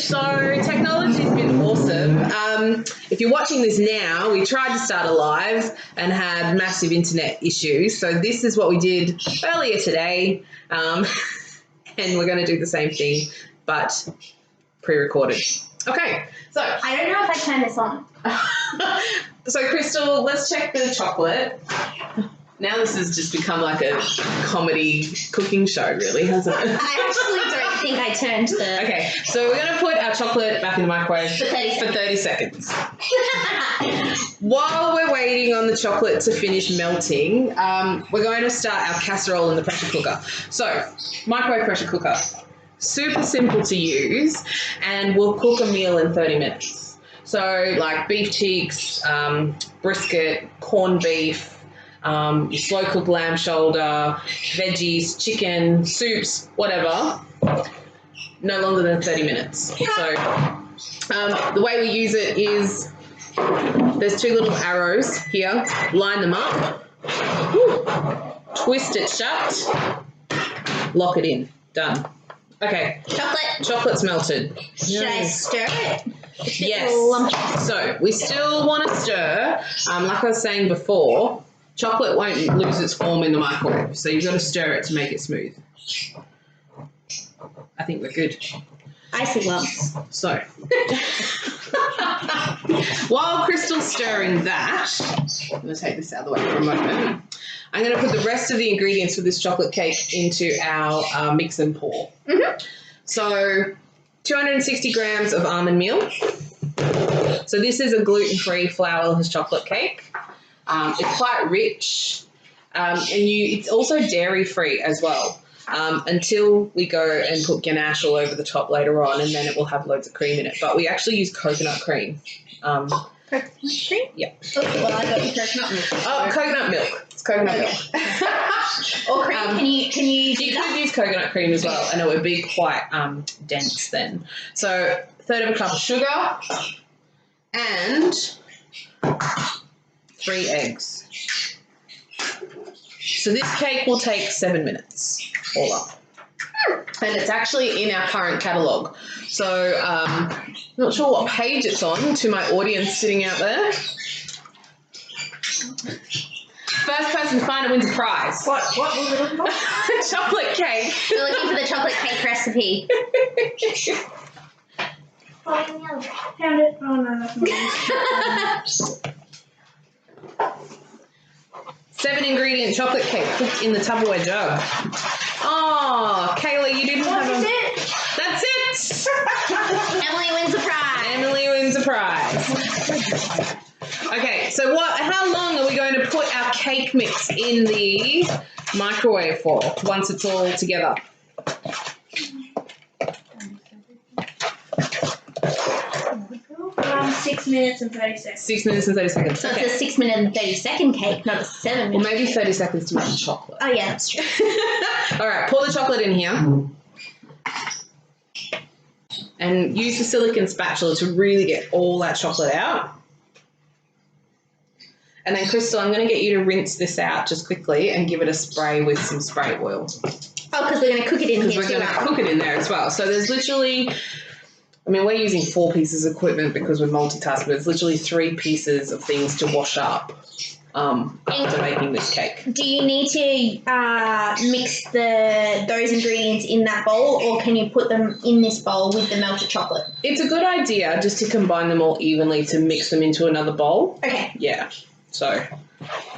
So technology's been awesome. If you're watching this now, we tried to start a live and had massive internet issues. So this is what we did earlier today. And we're going to do the same thing, but pre-recorded. Okay, so I don't know if I turn this on. So Crystal, let's check the chocolate. Now this has just become like a comedy cooking show, really, hasn't it? I actually don't think I turned the... Okay, so we're going to put our chocolate back in the microwave for 30 seconds. While we're waiting on the chocolate to finish melting, we're going to start our casserole in the pressure cooker. So, microwave pressure cooker, super simple to use, and we'll cook a meal in 30 minutes. So, like beef cheeks, brisket, corned beef, your slow cooked lamb shoulder, veggies, chicken, soups, whatever, no longer than 30 minutes. So the way we use it is there's two little arrows here, line them up, twist it shut, lock it in, done. Okay, chocolate's melted. Should I stir it? Yes, so we still want to stir, like I was saying before. Chocolate won't lose its form in the microwave, so you've got to stir it to make it smooth. I think we're good. I see lumps. So, while Crystal's stirring that, I'm going to take this out of the way for a moment. I'm going to put the rest of the ingredients for this chocolate cake into our mix and pour. Mm-hmm. So, 260 grams of almond meal. So this is a gluten-free flourless chocolate cake. It's quite rich, and it's also dairy-free as well, until we go and put ganache all over the top later on, and then it will have loads of cream in it. But we actually use coconut cream. Coconut cream? Yeah. Okay, well, I got coconut milk. Oh, coconut milk. It's coconut milk. Or cream. Can you do you that? could use coconut cream as well, and it would be quite dense then. So, 1/3 of a cup of sugar and 3 eggs. So this cake will take 7 minutes all up. And it's actually in our current catalogue. So not sure what page it's on to my audience sitting out there. First person to find it wins a prize. What were we looking for? Chocolate cake. We're looking for the chocolate cake recipe. Found it. Oh no. 7-ingredient chocolate cake cooked in the Tupperware jug. Oh, Kayla, you didn't have a... That's it! Emily wins a prize. Emily wins a prize. Okay, so how long are we going to put our cake mix in the microwave for once it's all together? 6 minutes and 30 seconds. 6 minutes and 30 seconds. So Okay. it's a 6-minute and 30-second cake, not a 7-minute. Or maybe 30 seconds to make the chocolate. Oh, yeah, that's true. All right, pour the chocolate in here. And use the silicone spatula to really get all that chocolate out. And then, Crystal, I'm going to get you to rinse this out just quickly and give it a spray with some spray oil. Oh, because we're going to cook it in here too. Because we're going to cook it in there as well. So there's literally... I mean, we're using 4 pieces of equipment because we're multitasking, but it's literally 3 pieces of things to wash up after making this cake. Do you need to mix those ingredients in that bowl, or can you put them in this bowl with the melted chocolate? It's a good idea just to combine them all evenly to mix them into another bowl. Okay. Yeah. So,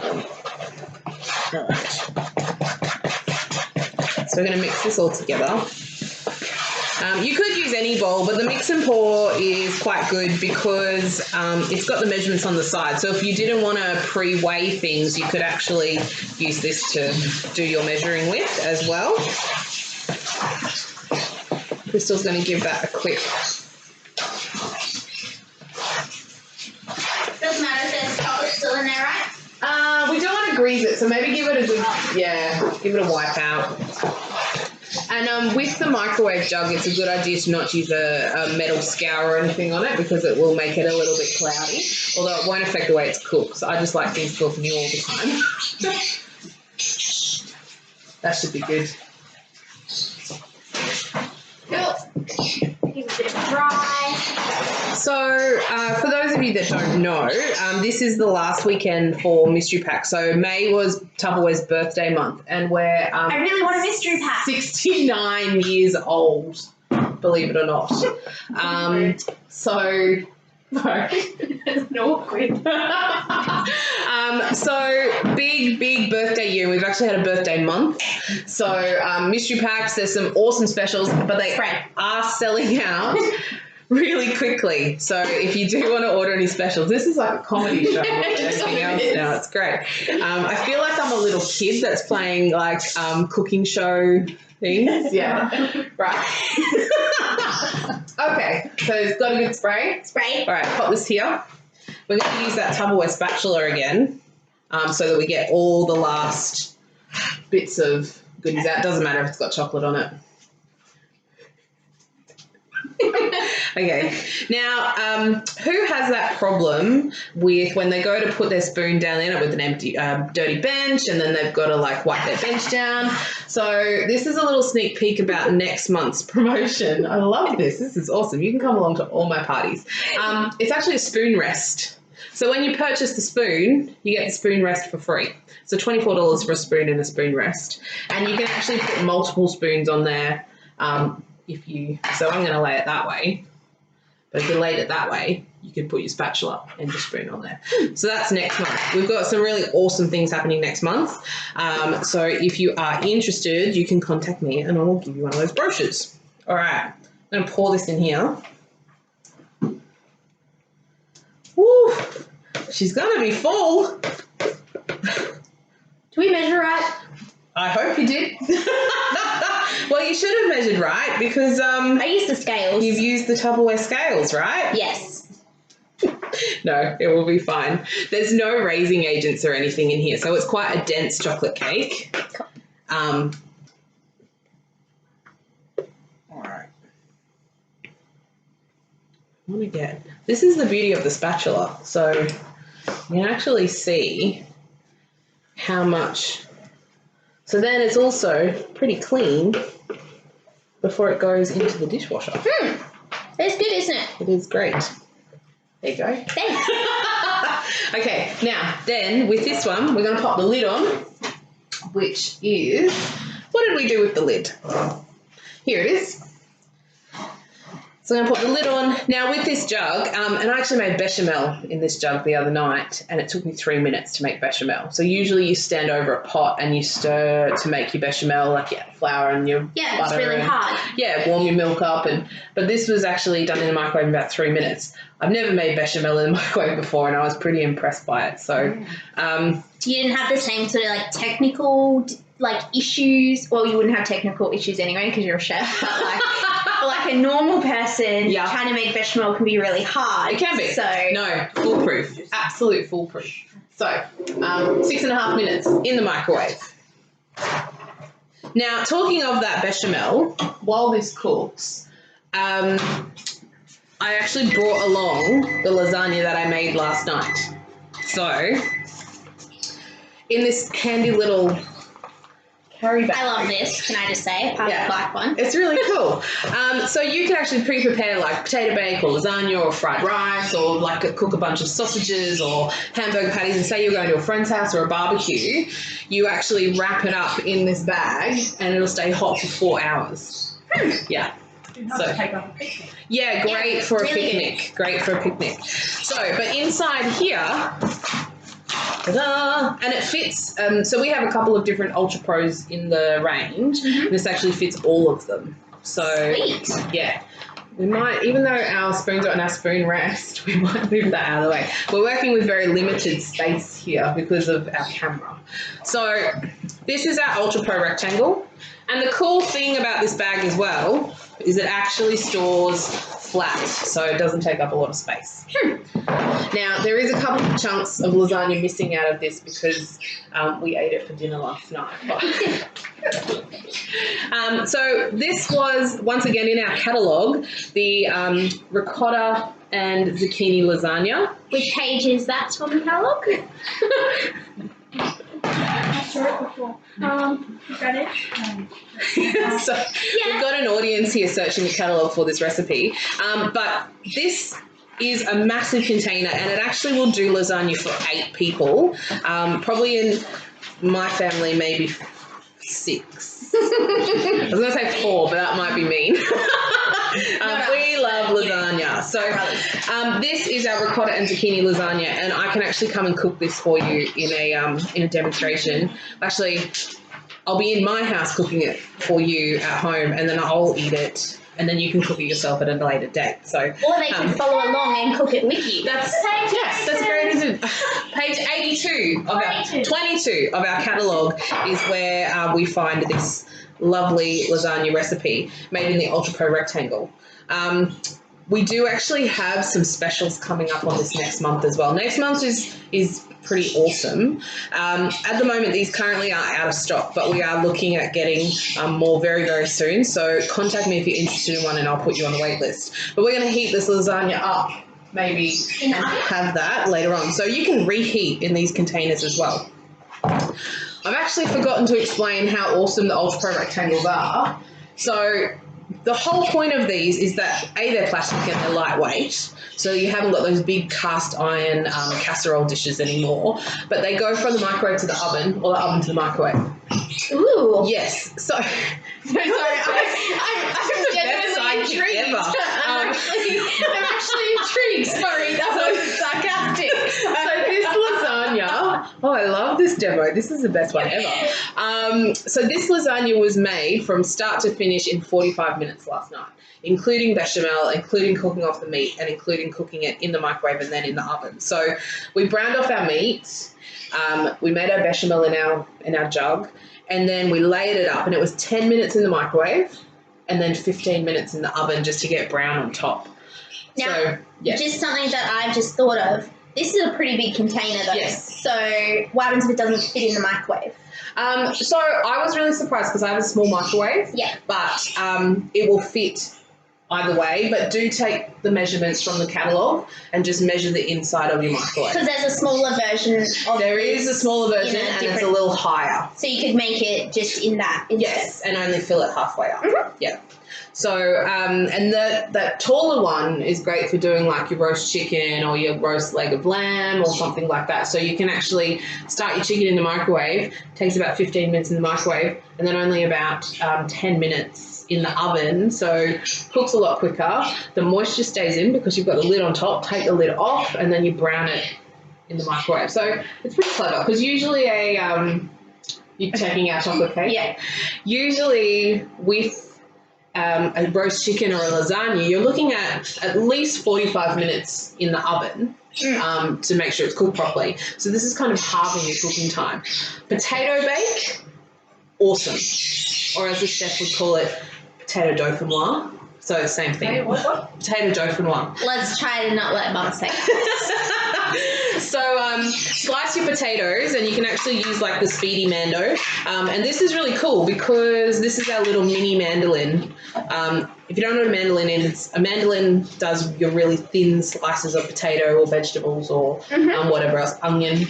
all right. So we're going to mix this all together. You could use any bowl, but the mix and pour is quite good because it's got the measurements on the side. So if you didn't want to pre-weigh things, you could actually use this to do your measuring with as well. Crystal's going to give that a quick... Doesn't matter if there's chocolate still in there, right? We don't want to grease it, so maybe give it a good... Yeah, give it a wipe out. And with the microwave jug, it's a good idea to not use a metal scour or anything on it because it will make it a little bit cloudy, although it won't affect the way it's cooked. So I just like things cooked new all the time. That should be good. Cool. Give it a bit of a rice. So, for those of you that don't know, this is the last weekend for Mystery Pack. So, May was Tupperware's birthday month, and we're I really want a mystery pack. 69 years old, believe it or not. So, no, it's awkward. So, big birthday year. We've actually had a birthday month. So, Mystery Packs, there's some awesome specials, but they are selling out really quickly. So if you do want to order any specials, this is like a comedy show more than anything else now. It's great. I feel like I'm a little kid that's playing like cooking show things. Yeah. Right. Okay. So it's got a good spray. Spray. All right. Pop this here. We're going to use that Tupperware spatula again so that we get all the last bits of goodies out. Doesn't matter if it's got chocolate on it. Okay, now who has that problem with when they go to put their spoon down in it with an empty dirty bench, and then they've got to like wipe their bench down? So this is a little sneak peek about next month's promotion. I love this. This is awesome. You can come along to all my parties. It's actually a spoon rest. So when you purchase the spoon, you get the spoon rest for free. So $24 for a spoon and a spoon rest, and you can actually put multiple spoons on there. So I'm going to lay it that way, but if you laid it that way, you could put your spatula and your spoon on there. So that's next month. We've got some really awesome things happening next month. So if you are interested, you can contact me and I will give you one of those brochures. All right, I'm going to pour this in here. Woo! She's going to be full. Do we measure right? I hope you did. Well, you should have measured right because I used the scales. you've used the Tupperware scales, right? Yes. No, it will be fine. There's no raising agents or anything in here, so it's quite a dense chocolate cake. All right. This is the beauty of the spatula, so you can actually see how much. So then it's also pretty clean before it goes into the dishwasher. That's good, isn't it? It is great. There you go. Thanks. Okay, now then with this one, we're going to pop the lid on, which is, what did we do with the lid? Here it is. So I'm going to put the lid on. Now with this jug, and I actually made bechamel in this jug the other night, and it took me 3 minutes to make bechamel. So usually you stand over a pot and you stir to make your bechamel, like your flour and your butter. It's really hard. Yeah, warm your milk up. But this was actually done in the microwave in about 3 minutes. I've never made bechamel in the microwave before, and I was pretty impressed by it. So you didn't have the same sort of like technical issues. Well, you wouldn't have technical issues anyway because you're a chef, but like a normal person trying to make bechamel can be really hard. It can be. So no, foolproof. Absolute foolproof. So 6.5 minutes in the microwave. Now, talking of that bechamel, while this cooks, I actually brought along the lasagna that I made last night. So in this handy little carry bag. I love this. Can I just say, I like one. It's really cool. So you can actually pre-prepare like potato bake or lasagna or fried rice or cook a bunch of sausages or hamburger patties, and say you're going to a friend's house or a barbecue, you actually wrap it up in this bag and it'll stay hot for 4 hours. Yeah. So, yeah, great for a picnic. Great for a picnic. So, but inside here, ta-da, and it fits. So we have a couple of different Ultra Pros in the range. And this actually fits all of them. So, sweet. Yeah. We might, even though our spoons are on our spoon rest, we might move that out of the way. We're working with very limited space here because of our camera. So this is our Ultra Pro rectangle. And the cool thing about this bag as well is it actually stores flat, so it doesn't take up a lot of space. Now, there is a couple of chunks of lasagna missing out of this because we ate it for dinner last night. So this was, once again, in our catalogue, the ricotta and zucchini lasagna. Which page is that on the catalogue? saw it before. Is that it? So we've got an audience here searching the catalogue for this recipe. But this is a massive container, and it actually will do lasagna for 8 people. Probably in my family, maybe 6. I was going to say 4, but that might be mean. We love lasagna. So this is our ricotta and zucchini lasagna, and I can actually come and cook this for you in a demonstration. Actually, I'll be in my house cooking it for you at home, and then I'll eat it, and then you can cook it yourself at a later date. So, or they can follow along and cook it with you. That's great. Page 82 of our 22 of our catalogue is where we find this lovely lasagna recipe made in the Ultra Pro rectangle. We do actually have some specials coming up on this next month as well. Next month is pretty awesome. At the moment, these currently are out of stock, but we are looking at getting more very, very soon. So contact me if you're interested in one, and I'll put you on the wait list. But we're going to heat this lasagna up, maybe, and have that later on. So you can reheat in these containers as well. I've actually forgotten to explain how awesome the Ultra Pro rectangles are. So the whole point of these is that they're plastic and they're lightweight, so you haven't got those big cast iron casserole dishes anymore, but they go from the microwave to the oven, or the oven to the microwave. Ooh. Yes. So I'm the best sidekick ever. I'm actually intrigued. Sorry, that wasn't sarcastic. So this lasagna, I love this demo. This is the best one ever. So this lasagna was made from start to finish in 45 minutes last night, including bechamel, including cooking off the meat, and including cooking it in the microwave and then in the oven. So we browned off our meat. We made our bechamel in our jug, and then we layered it up, and it was 10 minutes in the microwave and then 15 minutes in the oven just to get brown on top. Now, so, yeah. Just something that I've just thought of. This is a pretty big container though. Yes. So what happens if it doesn't fit in the microwave? So I was really surprised because I have a small microwave. Yeah. But it will fit either way, but do take the measurements from the catalogue and just measure the inside of your microwave. Because there's a smaller version of There is a smaller version, and it's a little higher. So you could make it just in that instead. Yes, and only fill it halfway up. Mm-hmm. Yeah. So, and that taller one is great for doing like your roast chicken or your roast leg of lamb or something like that. So you can actually start your chicken in the microwave, takes about 15 minutes in the microwave, and then only about 10 minutes in the oven, so cooks a lot quicker. The moisture stays in because you've got the lid on top. Take the lid off, and then you brown it in the microwave. So it's pretty clever because usually you're checking our chocolate cake. Yeah. Usually with a roast chicken or a lasagna, you're looking at least 45 minutes in the oven to make sure it's cooked properly. So this is kind of halving your cooking time. Potato bake, awesome. Or as the chef would call it, potato dauphinoise. So same thing. What? Potato dauphinoise. Let's try to not let Mum say that. So slice your potatoes, and you can actually use like the speedy mando. And this is really cool because this is our little mini mandolin. If you don't know what a mandolin is, a mandolin does your really thin slices of potato or vegetables or whatever else, onion.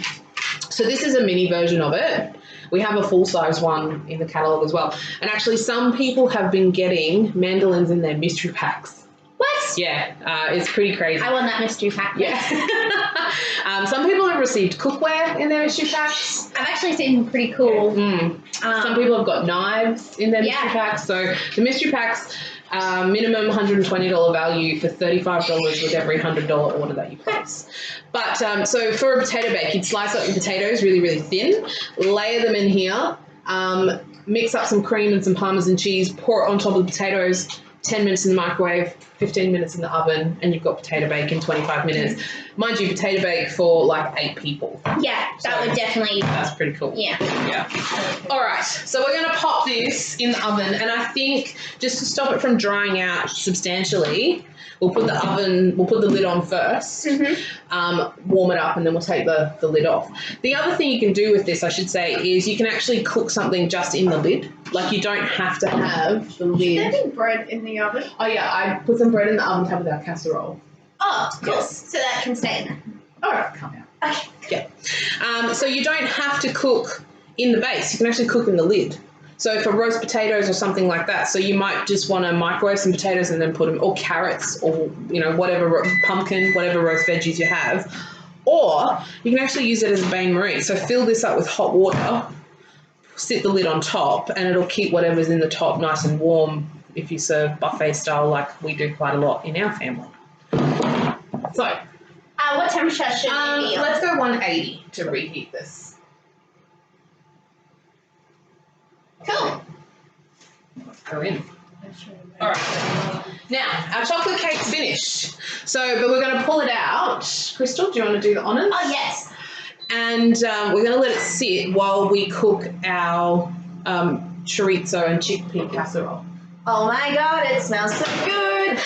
So this is a mini version of it. We have a full-size one in the catalogue as well. And actually some people have been getting mandolins in their mystery packs. What? Yeah, it's pretty crazy. I want that mystery pack. Yeah. Some people have received cookware in their mystery packs. I've actually seen pretty cool. Some people have got knives in their mystery packs. So the mystery packs, minimum $120 value for $35 with every $100 order that you place. But so for a potato bake, you'd slice up your potatoes really, really thin, layer them in here, mix up some cream and some Parmesan cheese, pour it on top of the potatoes, 10 minutes in the microwave, 15 minutes in the oven, and you've got potato bake in 25 minutes. Mind you, potato bake for like 8 people. Yeah, that would definitely... That's pretty cool. Yeah. All right, so we're going to pop this in the oven, and I think just to stop it from drying out substantially, we'll put the lid on first, warm it up, and then we'll take the lid off. The other thing you can do with this, I should say, is you can actually cook something just in the lid. Like you don't have to have the lid. Is there bread in the oven? Oh yeah, I put some bread in the oven to have with our casserole. Oh, cool. Yes. So that can stay in there. All right, come out. Okay. Yeah. So you don't have to cook in the base. You can actually cook in the lid. So for roast potatoes or something like that, so you might just want to microwave some potatoes and then put them, or carrots, or whatever, pumpkin, whatever roast veggies you have. Or you can actually use it as a bain-marie. So fill this up with hot water, sit the lid on top, and it'll keep whatever's in the top nice and warm if you serve buffet style like we do quite a lot in our family. So what temperature should it be on? let's go 180 to reheat this. Cool. Let's go in. All right. Now, our chocolate cake's finished. But we're going to pull it out. Crystal, do you want to do the honours? Oh, yes. And we're going to let it sit while we cook our chorizo and chickpea casserole. Oh my God, it smells so good.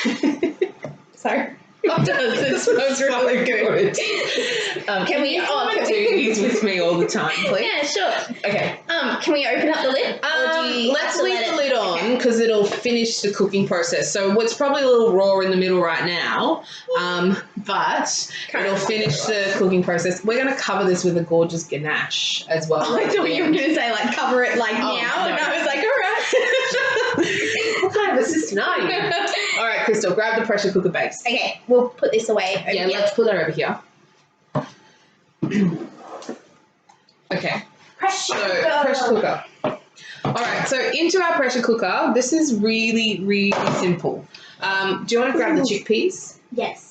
Sorry. It does. It smells really good. Can we do these with me all the time, please? Yeah, sure. Okay. Can we open up the lid? Let's leave the lid on because it'll finish the cooking process. So it's probably a little raw in the middle right now, but it'll finish the cooking process. We're going to cover this with a gorgeous ganache as well. I thought you were going to say cover it now, no. And I was like, all right. What kind of assistant are you? All right, Crystal, grab the pressure cooker base. Okay, we'll put this away over here. Let's put that over here. Okay. Pressure cooker. All right, so into our pressure cooker. This is really, really simple. Do you want to grab the chickpeas? Yes.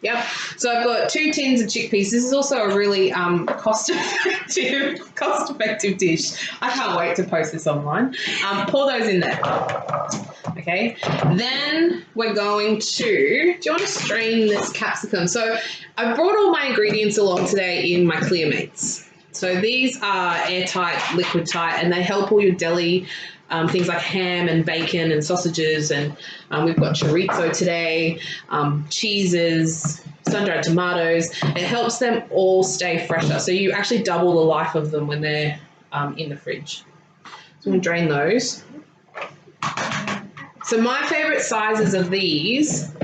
Yep. So I've got 2 tins of chickpeas. This is also a really cost-effective dish. I can't wait to post this online. Pour those in there. Okay. Then we're going to. Do you want to strain this capsicum? So I brought all my ingredients along today in my Clearmates. So these are airtight, liquid tight, and they help all your deli things like ham and bacon and sausages, and we've got chorizo today, cheeses, sun-dried tomatoes. It helps them all stay fresher. So you actually double the life of them when they're in the fridge. So I'm going to drain those. So my favourite sizes of these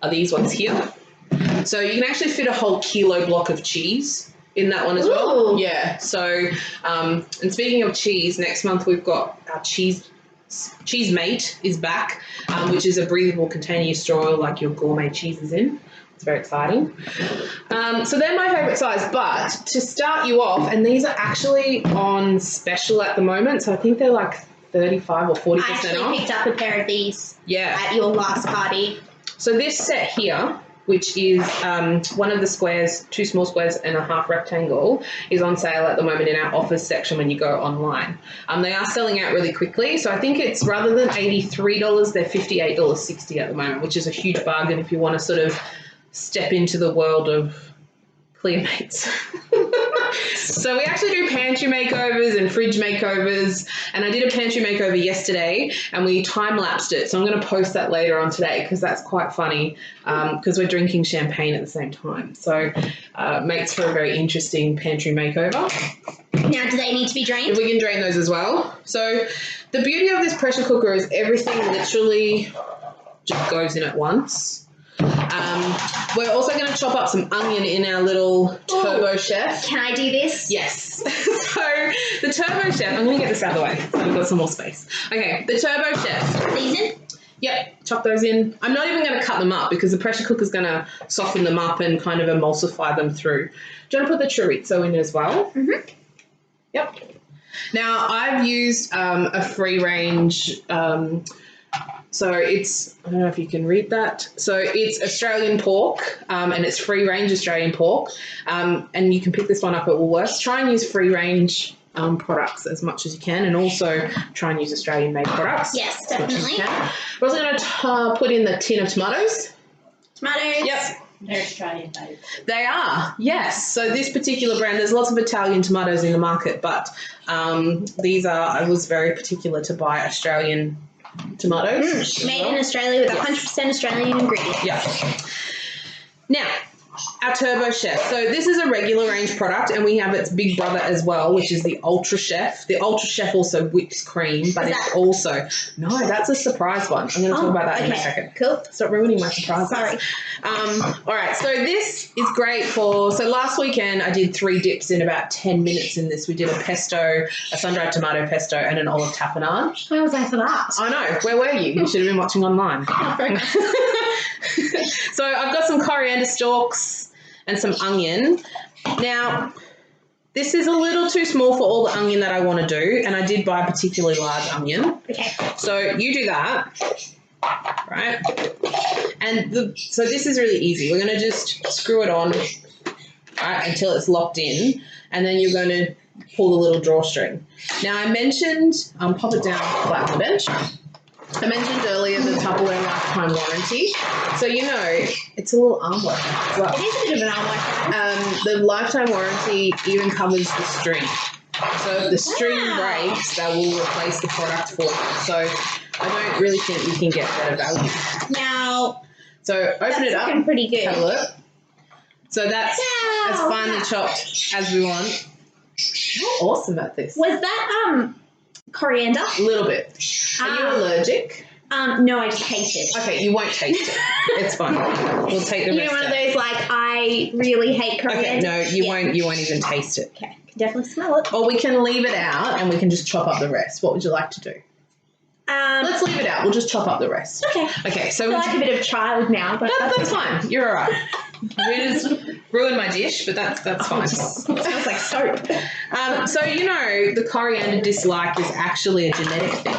are these ones here. So you can actually fit a whole kilo block of cheese in that one as well. Ooh. Yeah. So, and speaking of cheese, next month we've got our cheese mate is back, which is a breathable container you store like your gourmet cheeses in. It's very exciting. So they're my favourite size, but to start you off, and these are actually on special at the moment, so I think they're like 35 or 40% off. I actually picked up a pair of these at your last party. So this set here, which is one of the squares, 2 small squares and a half rectangle, is on sale at the moment in our offers section when you go online. They are selling out really quickly, so I think it's rather than $83, they're $58.60 at the moment, which is a huge bargain if you want to sort of step into the world of Clearmates. So we actually do pantry makeovers and fridge makeovers, and I did a pantry makeover yesterday and we time-lapsed it, so I'm going to post that later on today because that's quite funny because we're drinking champagne at the same time, so makes for a very interesting pantry makeover. Now, do they need to be drained? We can drain those as well. So the beauty of this pressure cooker is everything literally just goes in at once. We're also going to chop up some onion in our little Turbo Chef. Can I do this? Yes. So the Turbo Chef, I'm going to get this out of the way so we've got some more space. Okay, the Turbo Chef. These in? Yep, chop those in. I'm not even going to cut them up because the pressure cooker's going to soften them up and kind of emulsify them through. Do you want to put the chorizo in as well? Mm-hmm. Yep. Now, I've used a free range. So it's, I don't know if you can read that. So it's Australian pork, and it's free range Australian pork. And you can pick this one up at Woolworths. Try and use free range products as much as you can, and also try and use Australian made products. Yes, definitely. We're also going to put in the tin of tomatoes. Tomatoes. Yep. They're Australian made. They are, yes. So this particular brand, there's lots of Italian tomatoes in the market, but these are, I was very particular to buy Australian tomatoes. Made in Australia with 100% Australian ingredients. Yeah. Now, our Turbo Chef. So this is a regular range product, and we have its big brother as well, which is the Ultra Chef. The Ultra Chef also whips cream, but it's also... No, that's a surprise one. I'm going to talk about that in a second. Cool. Stop ruining my surprise. Sorry. All right, so this is great for... So last weekend I did 3 dips in about 10 minutes in this. We did a pesto, a sun-dried tomato pesto, and an olive tapenade. Where was I for that? I know. Where were you? You should have been watching online. So I've got some coriander stalks and some onion. Now, this is a little too small for all the onion that I want to do, and I did buy a particularly large onion. Okay. So you do that, right? And so this is really easy. We're going to just screw it on, right, until it's locked in, and then you're going to pull the little drawstring. Now, I mentioned, pop it down flat on the bench. I mentioned earlier the Tupperware lifetime warranty. So, you know, it's a little arm worker as well. It is a bit of an arm worker. The lifetime warranty even covers the string. So if the string breaks, that will replace the product for you. So I don't really think you can get better value. Now, so open it up. Looking pretty good. Have a look. So that's as finely chopped as we want. You're awesome at this. Was that coriander? A little bit. Are you allergic? No, I just hate it. Okay, you won't taste it. It's fine. We'll take the rest. You're one of those like, I really hate coriander. Okay, no, you won't. You won't even taste it. Okay, can definitely smell it. Or we can leave it out and we can just chop up the rest. What would you like to do? Let's leave it out. We'll just chop up the rest. Okay. Okay, so I feel like a bit of child now, but that's fine. You're all right. We just ruined my dish, but that's fine. It smells like soap. So you know, the coriander dislike is actually a genetic thing.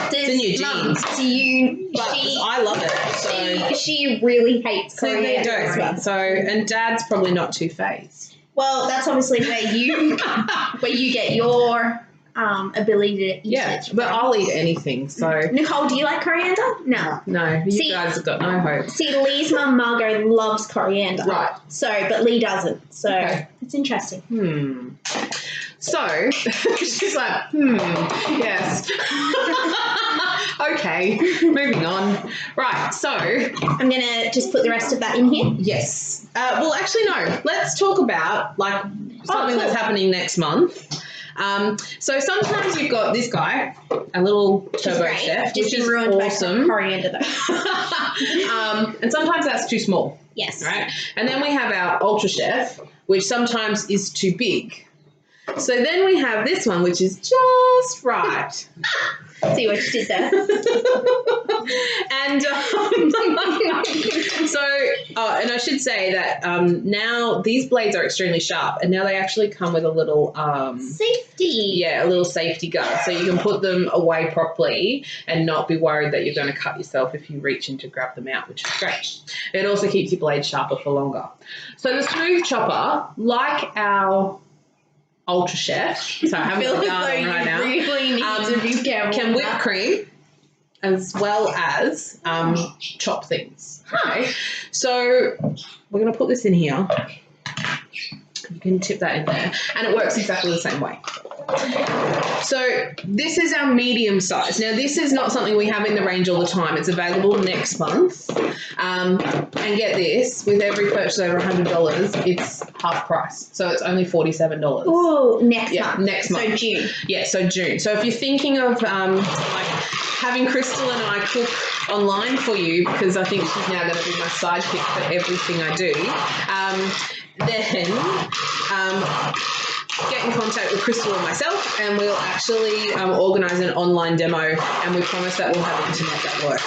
It's in your genes. But I love it. So she really hates so coriander. there you go. So and Dad's probably not too phased. Well, that's obviously where you get your ability to eat it. But I'll eat anything. So Nicole, do you like coriander? No. No, you guys have got no hope. See, Lee's mum Margot loves coriander. Right. So, but Lee doesn't. So it's interesting. So she's like, yes. Okay, moving on. Right, so I'm gonna just put the rest of that in here. Yes. Well, actually, no. Let's talk about like something that's happening next month. So sometimes you've got this guy, a little Turbo Chef, which is awesome. Coriander though. And sometimes that's too small. Yes. Right. And then we have our Ultra Chef, which sometimes is too big. So then we have this one, which is just right. See what you did there. And and I should say that now these blades are extremely sharp, and now they actually come with a little safety. Yeah, a little safety guard, so you can put them away properly and not be worried that you're going to cut yourself if you reach in to grab them out, which is great. It also keeps your blade sharper for longer. So the smooth chopper, like our Ultra Chef, so I haven't got the guard on right now, really need to be careful. can whip cream as well as chop things. Okay, so we're going to put this in here. You can tip that in there, and it works exactly the same way. So this is our medium size. Now this is not something we have in the range all the time. It's available next month. And get this, with every purchase over $100, it's half price. So it's only $47. Oh, next month. Next month. So June. Yeah, so June. So if you're thinking of like having Crystal and I cook online for you, because I think she's now going to be my sidekick for everything I do, then get in contact with Crystal or myself, and we'll actually organise an online demo, and we promise that we'll have internet that works.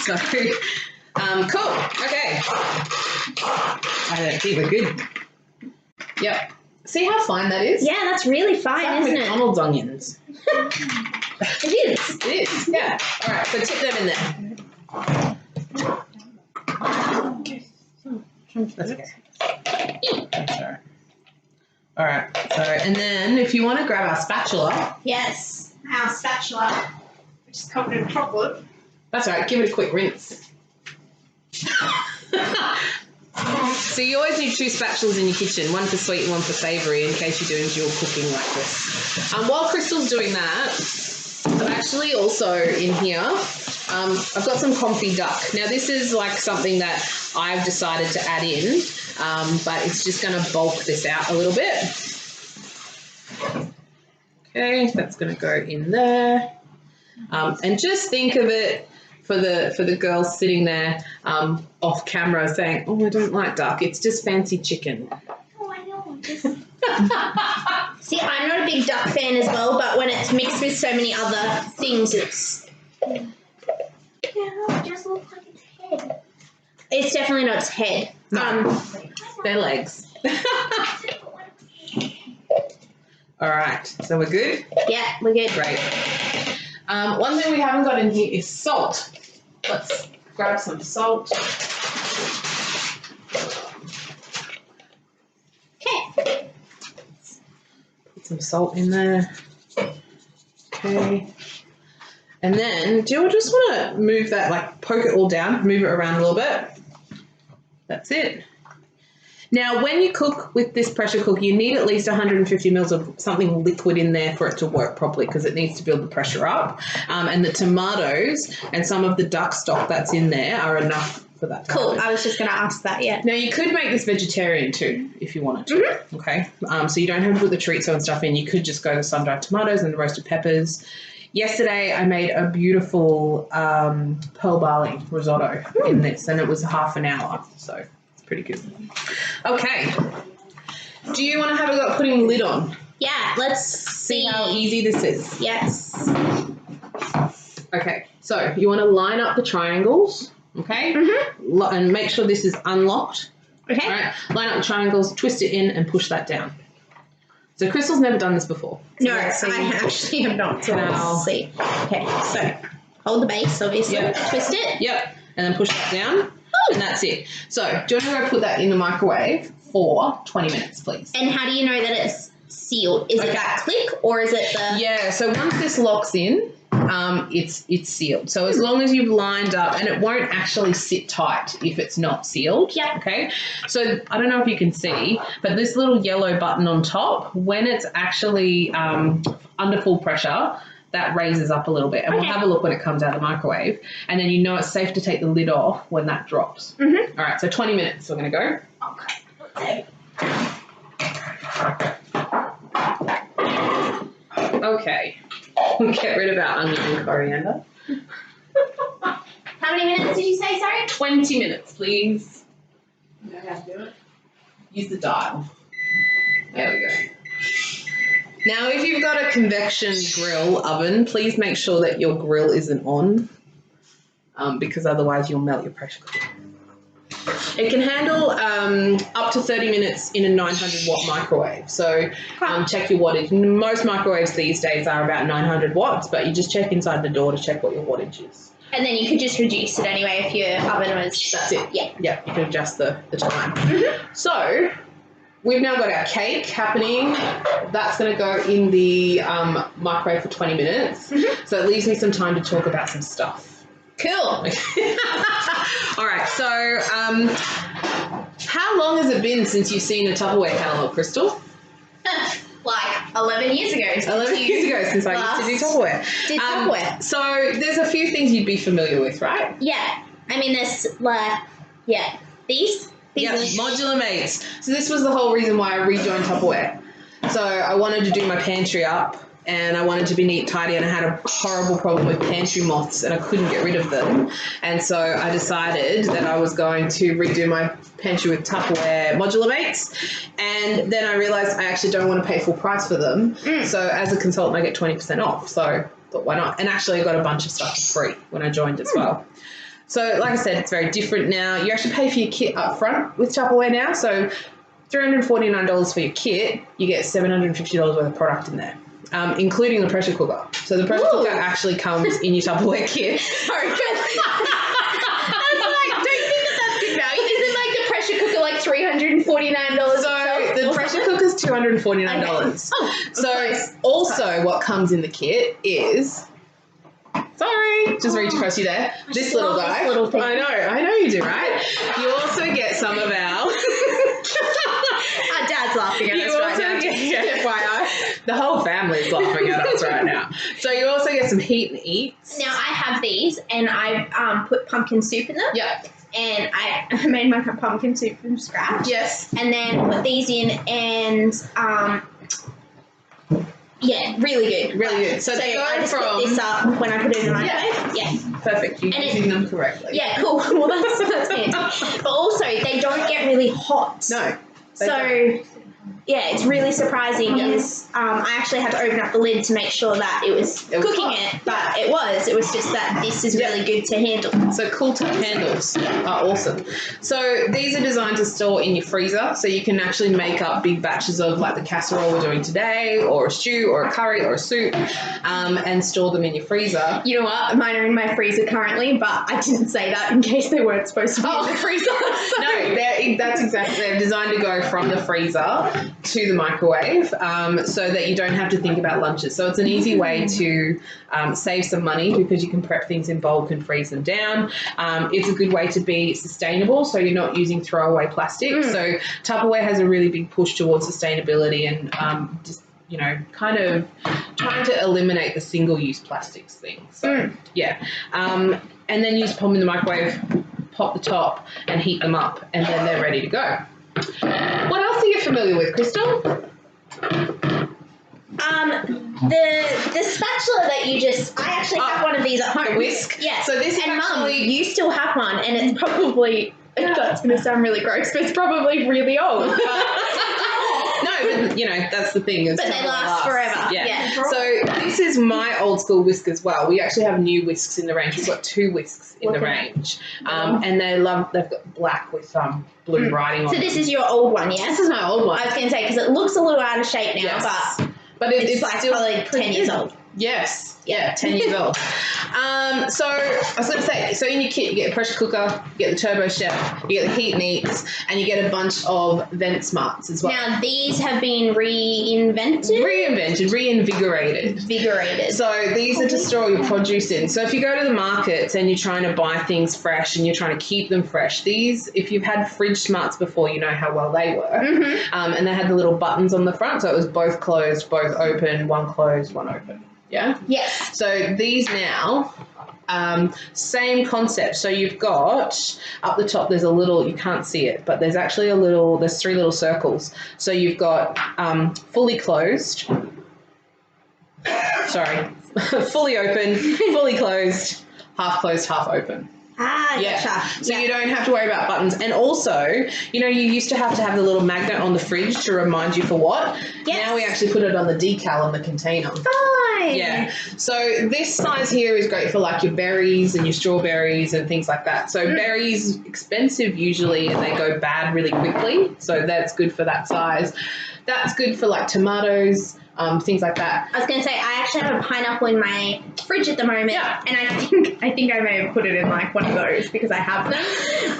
So, cool. Okay. I think we're good. Yep. See how fine that is? Yeah, that's really fine, it's like isn't McDonald's onions. It is. It is, yeah. All right, so tip them in there. That's okay. That's all right. All right, so, and then if you want to grab our spatula. Yes, our spatula, which is covered in chocolate. That's all right, give it a quick rinse. So you always need 2 spatulas in your kitchen, one for sweet and one for savoury, in case you're doing dual cooking like this. While Crystal's doing that, I'm actually also in here I've got some confit duck. Now this is like something that I've decided to add in, but it's just going to bulk this out a little bit. Okay, that's going to go in there. And just think of it for the girls sitting there off camera saying, "Oh, I don't like duck. It's just fancy chicken." Oh, I know. See, I'm not a big duck fan as well, but when it's mixed with so many other things, it's... Yeah, it just looks like its head. It's definitely not its head. No, they're legs. All right, so we're good? Yeah, we're good. Great. One thing we haven't got in here is salt. Let's grab some salt. Okay. Put some salt in there. Okay. And then, do you just want to move that, like poke it all down, move it around a little bit? That's it. Now, when you cook with this pressure cooker, you need at least 150 mils of something liquid in there for it to work properly because it needs to build the pressure up. And the tomatoes and some of the duck stock that's in there are enough for that. Cool. I was just going to ask that, yeah. Now, you could make this vegetarian too if you wanted to, okay? So you don't have to put the chorizo and stuff in. You could just go the sun-dried tomatoes and the roasted peppers. Yesterday, I made a beautiful pearl barley risotto in this, and it was half an hour, so... pretty good. Okay. Do you want to have a go at putting the lid on? Yeah, let's see how easy this is. Yes. Okay, so you want to line up the triangles, okay? And make sure this is unlocked. Okay. All right, line up the triangles, twist it in and push that down. So Crystal's never done this before. So no, I actually have not. So let's see. Okay, so hold the base, obviously. Yep. Twist it. Yep, and then push that down. And that's it. So, do you want to go put that in the microwave for 20 minutes, please? And how do you know that it's sealed? Is it that click or is it the... Yeah, so once this locks in, it's sealed. So as long as you've lined up, and it won't actually sit tight if it's not sealed. Yeah. Okay. So I don't know if you can see, but this little yellow button on top, when it's actually under full pressure, that raises up a little bit, and we'll have a look when it comes out of the microwave, and then you know it's safe to take the lid off when that drops. All right, so 20 minutes we're going to go. Okay. We'll get rid of our onion and coriander. How many minutes did you say, sorry? 20 minutes, please. You know how to do it? Use the dial. There we go. Now, if you've got a convection grill oven, please make sure that your grill isn't on, because otherwise you'll melt your pressure cooker. It can handle up to 30 minutes in a 900 watt microwave. So check your wattage. Most microwaves these days are about 900 watts, but you just check inside the door to check what your wattage is. And then you could just reduce it anyway if your oven was... That's it. Yeah. Yeah, you can adjust the time. So... we've now got our cake happening. That's going to go in the microwave for 20 minutes. So it leaves me some time to talk about some stuff. Cool. All right. So how long has it been since you've seen a Tupperware catalogue, Crystal? Like 11 years ago. 11 years ago since I used to do Tupperware. So there's a few things you'd be familiar with, right? Yeah. I mean, there's these. Yeah, modular mates. So this was the whole reason why I rejoined Tupperware. So I wanted to do my pantry up, and I wanted to be neat, tidy, and I had a horrible problem with pantry moths, and I couldn't get rid of them. And so I decided that I was going to redo my pantry with Tupperware modular mates. And then I realised I actually don't want to pay full price for them. So as a consultant, I get 20% off. So I thought, why not? And actually I got a bunch of stuff for free when I joined as well. So, like I said, it's very different now. You actually pay for your kit up front with Tupperware now. So, $349 for your kit, you get $750 worth of product in there, including the pressure cooker. So, the pressure cooker actually comes in your Tupperware kit. Sorry, I was like, don't you think that's good value? Isn't like the pressure cooker like $349? So, the pressure cooker's $249. Okay. So, also what comes in the kit is... Sorry, just reach across you there. This little guy. This little thing. I know you do, right? You also get some of our... Our dad's laughing at us right now. FYI. The whole family's laughing at us right now. So you also get some heat and eats. Now I have these, and I put pumpkin soup in them. Yeah. And I made my pumpkin soup from scratch. Yes. And then put these in, and yeah, really good. Really good. So they go I just from put this up when I put it in the microwave. Yeah. Perfect. You're using them correctly. Yeah, cool. Well, that's handy. But also, they don't get really hot. No. So, yeah, it's really surprising because I actually had to open up the lid to make sure that it was cooking hot. it, but it was. It was just that this is really good to handle. So cool top handles are awesome. So these are designed to store in your freezer, so you can actually make up big batches of like the casserole we're doing today, or a stew, or a curry, or a soup, and store them in your freezer. You know what? Mine are in my freezer currently, but I didn't say that in case they weren't supposed to be in the freezer. No, they're designed to go from the freezer to the microwave, so that you don't have to think about lunches. So it's an easy way to save some money because you can prep things in bulk and freeze them down. It's a good way to be sustainable, so you're not using throwaway plastic. So Tupperware has a really big push towards sustainability and just, you know, kind of trying to eliminate the single-use plastics thing. So yeah, and then you just pop them in the microwave, pop the top, and heat them up, and then they're ready to go. What else are you familiar with, Crystal? The spatula that I actually have one of these at home. The whisk? Yeah. So this is and actually... Mum, you still have one, and it's probably, that's going to sound really gross, but it's probably really old. No, but you know, that's the thing. But they last forever. Yeah. So this is my old school whisk as well. We actually have new whisks in the range. We've got 2 whisks in the range. And they've got black with blue writing on So them. this is your old one, yeah? This is my old one. I was going to say, because it looks a little out of shape now, Yes. But it's like still probably 10 years old. Yes. Yeah, 10 years old. So I was going to say, so in your kit you get a pressure cooker, you get the Turbo Chef, you get the heat and eats, and you get a bunch of vent smarts as well. Now these have been reinvigorated. So these are to store your produce in. So if you go to the markets and you're trying to buy things fresh and you're trying to keep them fresh, these, if you've had fridge smarts before, you know how well they work. And they had the little buttons on the front, so it was both closed, both open, one closed, one open. Yeah? Yes. So these now, same concept. So you've got, up the top there's a little, you can't see it, but there's actually there's 3 little circles. So you've got fully closed, fully open, fully closed, half open. Gotcha. So you don't have to worry about buttons. And also, you know, you used to have the little magnet on the fridge to remind you for what. Yes. Now we actually put it on the decal on the container. Fine. Yeah. So this size here is great for like your berries and your strawberries and things like that. So berries, expensive usually, and they go bad really quickly. So that's good for that size. That's good for like tomatoes, things like that. I was going to say, I actually have a pineapple in my fridge at the moment, and I think I may have put it in like one of those because I have them.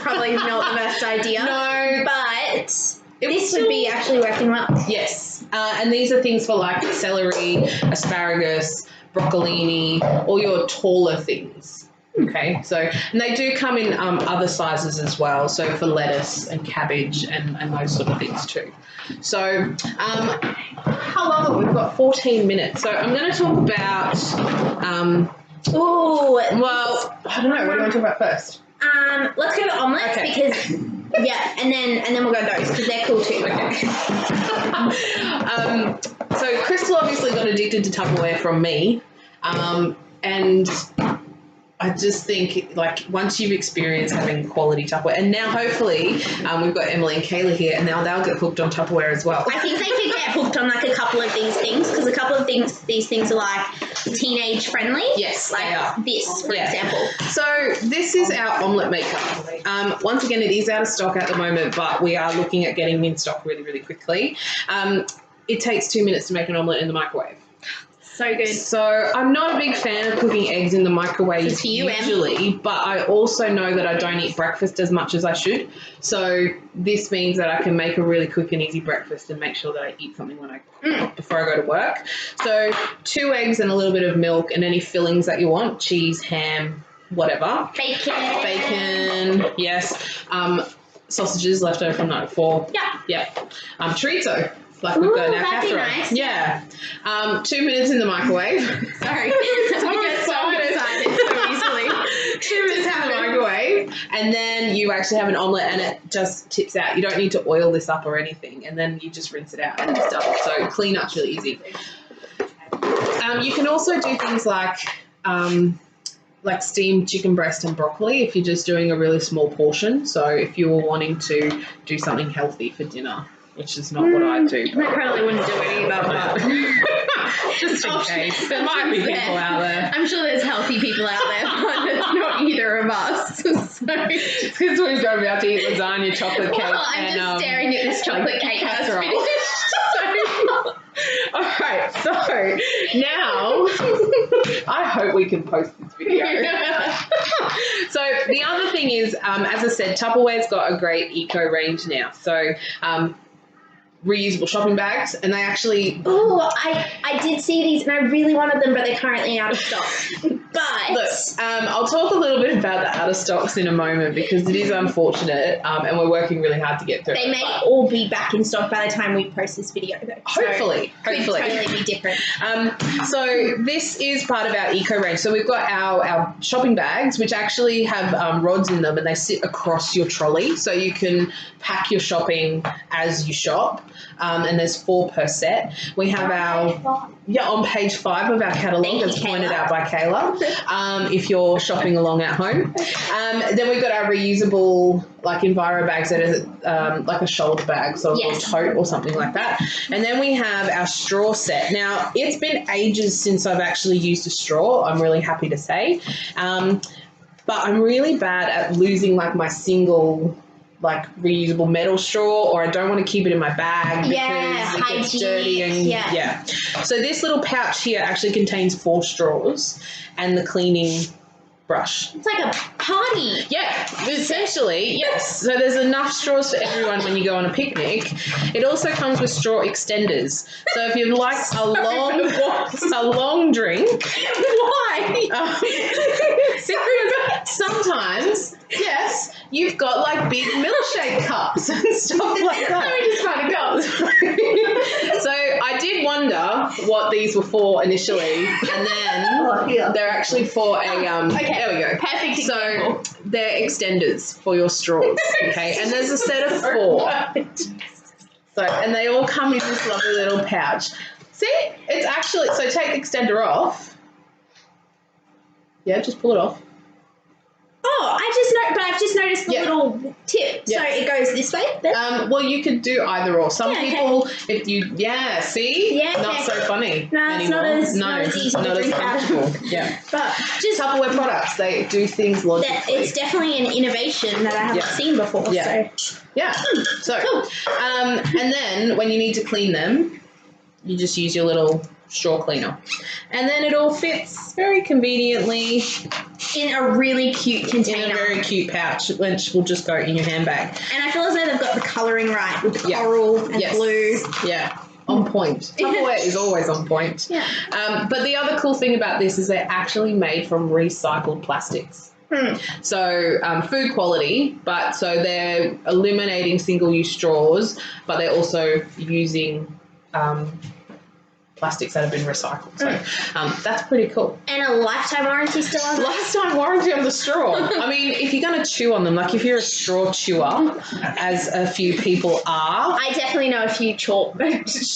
Probably not the best idea. No. But this would be actually working well. Yes. And these are things for like celery, asparagus, broccolini, all your taller things. Okay, so, and they do come in other sizes as well, so for lettuce and cabbage and those sort of things too. So how long have we? We've got 14 minutes, so I'm going to talk about well, I don't know, what do you want to talk about first? Let's go to omelets because and then we'll go those because they're cool too. Okay. So Crystal obviously got addicted to Tupperware from me, and I just think, like, once you've experienced having quality Tupperware, and now hopefully we've got Emily and Kayla here, and now they'll get hooked on Tupperware as well. I think they could get hooked on, like, a couple of these things, because a couple of these things are, like, teenage friendly. Yes, like they are. This, for example. So this is our omelette maker. Once again, it is out of stock at the moment, but we are looking at getting them in stock really, really quickly. It takes 2 minutes to make an omelette in the microwave. So good. So I'm not a big fan of cooking eggs in the microwave usually, but I also know that I don't eat breakfast as much as I should. So this means that I can make a really quick and easy breakfast and make sure that I eat something before I go to work. So 2 eggs and a little bit of milk and any fillings that you want, cheese, ham, whatever. Bacon, yes. Sausages left over from night before. Yeah. Chorizo. like we've got in our that'd be casserole. nice. Yeah. 2 minutes in the microwave. Sorry. So excited so easily. 2 minutes in the microwave, and then you actually have an omelette, and it just tips out. You don't need to oil this up or anything, and then you just rinse it out and it's done. So clean up's really easy. You can also do things like steamed chicken breast and broccoli if you're just doing a really small portion. So if you were wanting to do something healthy for dinner, which is not what I do. I probably wouldn't do any of that, but just in case. There might be people out there. I'm sure there's healthy people out there, but it's not either of us. So. Because we're going about to eat lasagna, chocolate cake, well, I'm just staring at this chocolate cake casserole. So. All right, so now I hope we can post this video. So the other thing is, as I said, Tupperware's got a great eco range now. So reusable shopping bags, and they actually... Oh, I did see these, and I really wanted them, but they're currently out of stock. But... Look, I'll talk a little bit about the out of stocks in a moment, because it is unfortunate, and we're working really hard to get through it. They may all be back in stock by the time we post this video, though. Hopefully. Could totally be different. So this is part of our eco range. So we've got our shopping bags, which actually have rods in them, and they sit across your trolley, so you can pack your shopping as you shop. And there's 4 per set. We have on page 5 of our catalogue, as pointed out by Kayla, if you're shopping along at home. Then we've got our reusable Enviro bags that are like a shoulder bag, so a little tote or something like that. And then we have our straw set. Now, it's been ages since I've actually used a straw, I'm really happy to say. But I'm really bad at losing my single reusable metal straw, or I don't want to keep it in my bag because it gets dirty and So this little pouch here actually contains 4 straws and the cleaning brush. It's like a party. Yeah, essentially, yes. So there's enough straws for everyone when you go on a picnic. It also comes with straw extenders. So if you'd like a long drink. Why? Because sometimes, yes, you've got big milkshake cups and stuff like that. Let me just find a cup. So I did wonder what these were for initially, and then they're actually for a okay. There we go. Perfect example. So they're extenders for your straws, okay? And there's a set of 4. So, and they all come in this lovely little pouch. See, it's actually, so take the extender off. Yeah, just pull it off. Oh, I've just noticed the little tip. Yeah. So it goes this way then? Well, you could do either or. Some people, if you, see? Yeah, not so funny no, anymore. It's not as easy to drink out. Yeah. But just Tupperware products, they do things logically. It's definitely an innovation that I haven't seen before. Yeah. So. Yeah. So, cool. And then when you need to clean them, you just use your little straw cleaner. And then it all fits very conveniently in a really cute container. In a very cute pouch, which will just go in your handbag. And I feel as though they've got the colouring right with the coral and blue. Yeah. On point. Tupperware is always on point. Yeah. But the other cool thing about this is they're actually made from recycled plastics. So food quality, but so they're eliminating single-use straws, but they're also using plastics that have been recycled. So that's pretty cool. And a lifetime warranty still on that? Lifetime warranty on the straw. I mean, if you're going to chew on them, if you're a straw chewer, as a few people are. I definitely know a few straw chewers.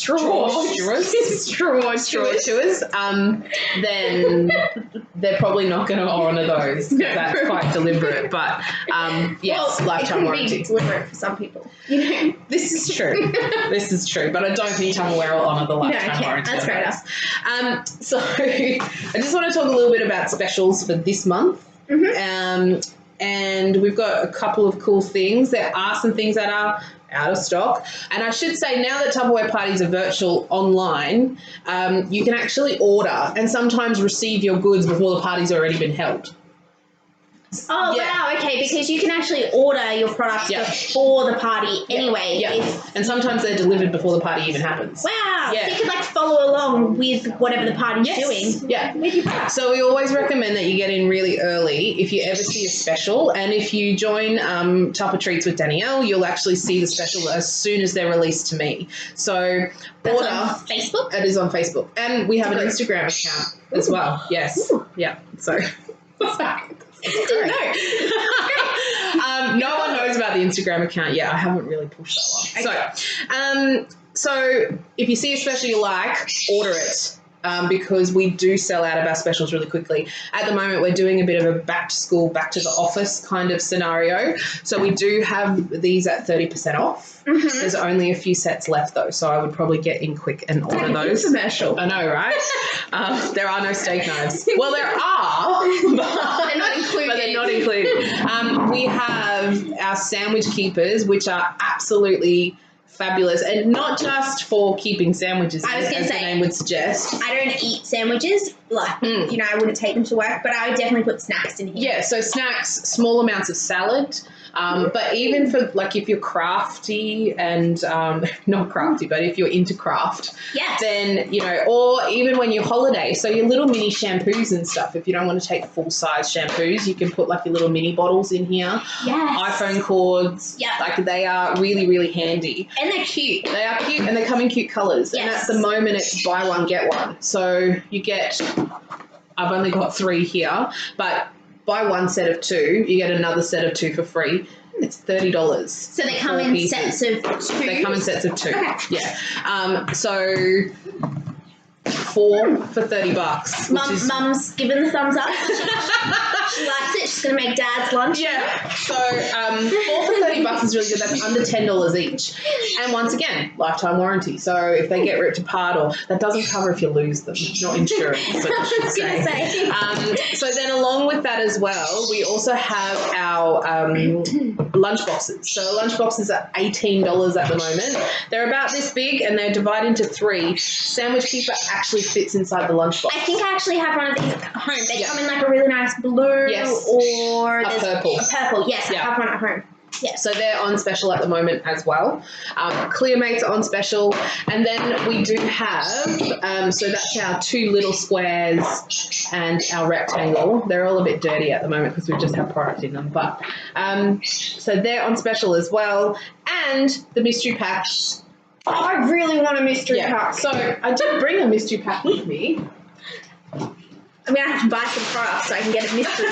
Then they're probably not going to honour those. That's quite deliberate. But yes, lifetime warranty. Be deliberate for some people. This is true. But I don't think Tupperware will honour the lifetime warranty. That's fair enough. So I just want to talk a little bit about specials for this month. And we've got a couple of cool things. There are some things that are out of stock. And I should say, now that Tupperware parties are virtual online, you can actually order and sometimes receive your goods before the party's already been held. Oh, Yeah. wow, okay, because you can actually order your products before the party anyway. Yeah. And sometimes they're delivered before the party even happens. Wow. Yeah. So you could like follow along with whatever the party's doing. Yeah. With your products. So we always recommend that you get in really early if you ever see a special. And if you join Tupper Treats with Danielle, you'll actually see the special as soon as they're released to me. So That's order. on Facebook? It is on Facebook. And we have an Instagram account as well. Yes. Ooh. Yeah. So Didn't know. no one knows about the Instagram account yet. I haven't really pushed that one. Okay. So if you see a special you like, order it. Because we do sell out of our specials really quickly. At the moment, we're doing a bit of a back to school, back to the office kind of scenario. So we do have these at 30% off. Mm-hmm. There's only a few sets left though, so I would probably get in quick and order those. Commercial. I know, right? There are no steak knives. Well, there are, but they're not included. But they're not included. We have our sandwich keepers, which are absolutely fabulous, and not just for keeping sandwiches, I was going to say, the name would suggest. I don't eat sandwiches, like, you know, I wouldn't take them to work, but I would definitely put snacks in here. Yeah, so snacks, small amounts of salad, but even for, like, if you're crafty and, not crafty, but if you're into craft, then, you know, or even when you holiday, so your little mini shampoos and stuff, if you don't want to take full-size shampoos, you can put, like, your little mini bottles in here. Yes. iPhone cords. Yeah. Like, they are really, really handy. And they're cute. They are cute, and they come in cute colours. Yes. And at the moment, it's buy one, get one. So you get, I've only got 3 here, but buy one set of 2, you get another set of 2 for free. It's $30. So they come in sets of 2? They come in sets of 2. Okay. Yeah. So 4 for $30. Mum's given the thumbs up. She likes it. She's going to make Dad's lunch. Yeah. So 4 for $30 is really good. That's under $10 each. And once again, lifetime warranty. So if they get ripped apart, or that doesn't cover if you lose them, not insurance. I was going to say. So then along with that as well, we also have our lunch boxes. So lunch boxes are $18 at the moment. They're about this big and they're divided into 3. Sandwich Keeper actually fits inside the lunch box. I think I actually have one of these at home. They come in like a really nice blue or a purple. A purple, yes. I have one at home. Yeah. So they're on special at the moment as well. Clearmates are on special. And then we do have, so that's our 2 little squares and our rectangle. They're all a bit dirty at the moment because we just have product in them. But so they're on special as well. And the mystery packs. Oh, I really want a mystery pack. So I did bring a mystery pack with me. I'm going to have to buy some products so I can get a mystery.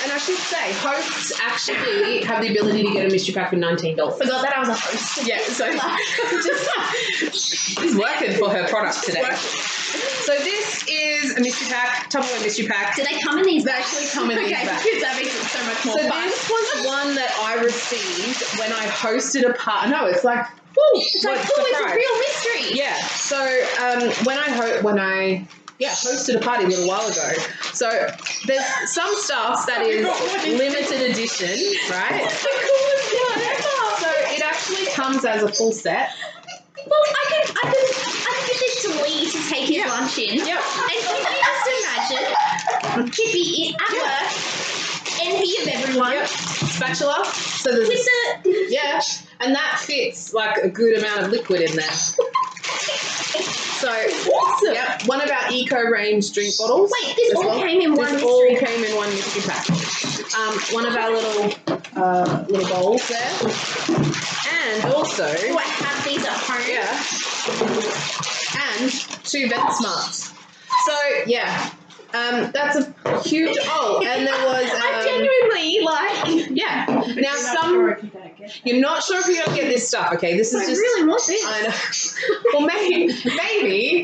And I should say, hosts actually have the ability to get a mystery pack for $19. Forgot that I was a host. Yeah, so she's working for her product today. So this is a mystery pack, Tupperware mystery pack. Do they come in these bags? They actually come in these bags. Because that makes it so much more fun. So this was one that I received when I hosted a party. No, it's like, it's like, it's a real mystery. Yeah. So when I hosted a party a little while ago. So there's some stuff that is limited edition, right? It's the coolest one ever. So it actually comes as a full set. Well, I can give this to Lee to take his lunch in. Yep. And can you just imagine Kippy at work, envy of everyone. Yep. Spatula. So there's and that fits like a good amount of liquid in there. So, awesome. One of our eco-range drink bottles. Wait, this all came in one mystery pack. All came in one mystery pack. One of our little bowls there. And also... Do I have these at home? Yeah. And 2 Vent Smarts. So, that's a huge... Oh, and there was... I genuinely, like... Yeah. Now, you're not sure if you're going to get this stuff, okay? This is I really want this. I know. Well, maybe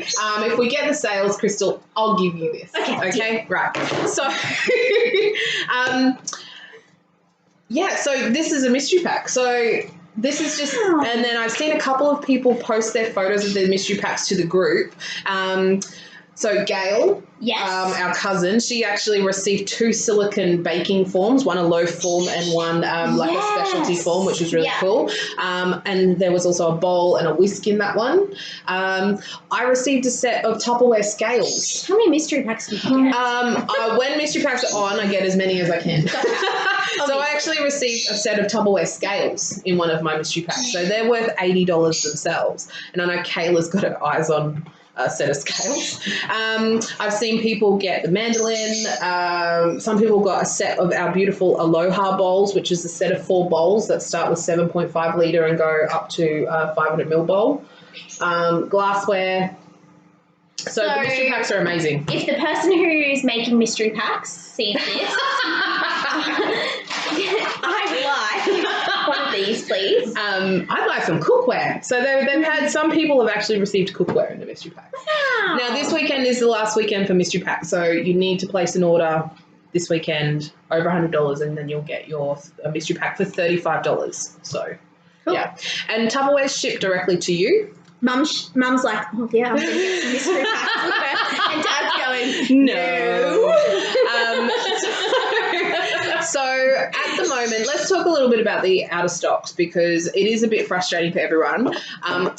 if we get the sales, Crystal, I'll give you this. Okay? Right. So, so this is a mystery pack. So this is just, and then I've seen a couple of people post their photos of their mystery packs to the group. So Gail, Yes. our cousin, she actually received 2 silicone baking forms, one a loaf form and one like a specialty form, which was really cool. And there was also a bowl and a whisk in that one. I received a set of Tupperware scales. How many mystery packs did you get? When mystery packs are on, I get as many as I can. So I actually received a set of Tupperware scales in one of my mystery packs. So they're worth $80 themselves. And I know Kayla's got her eyes on a set of scales. I've seen people get the mandolin. Some people got a set of our beautiful Aloha bowls, which is a set of 4 bowls that start with 7.5 litre and go up to 500 ml bowl. Glassware. So the mystery packs are amazing. If the person who's making mystery packs sees this, I would like one of these, please. I'd like some cookware. So they've had, some people have actually received cookware in the mystery pack. Wow. Now this weekend is the last weekend for mystery pack, so you need to place an order this weekend over $100, and then you'll get your mystery pack for $35. So cool. Yeah, and Tupperware's shipped directly to you. Mum's like, oh yeah, I'm going to get some mystery packs. And Dad's going, no. So at the moment, let's talk a little bit about the out of stocks, because it is a bit frustrating for everyone.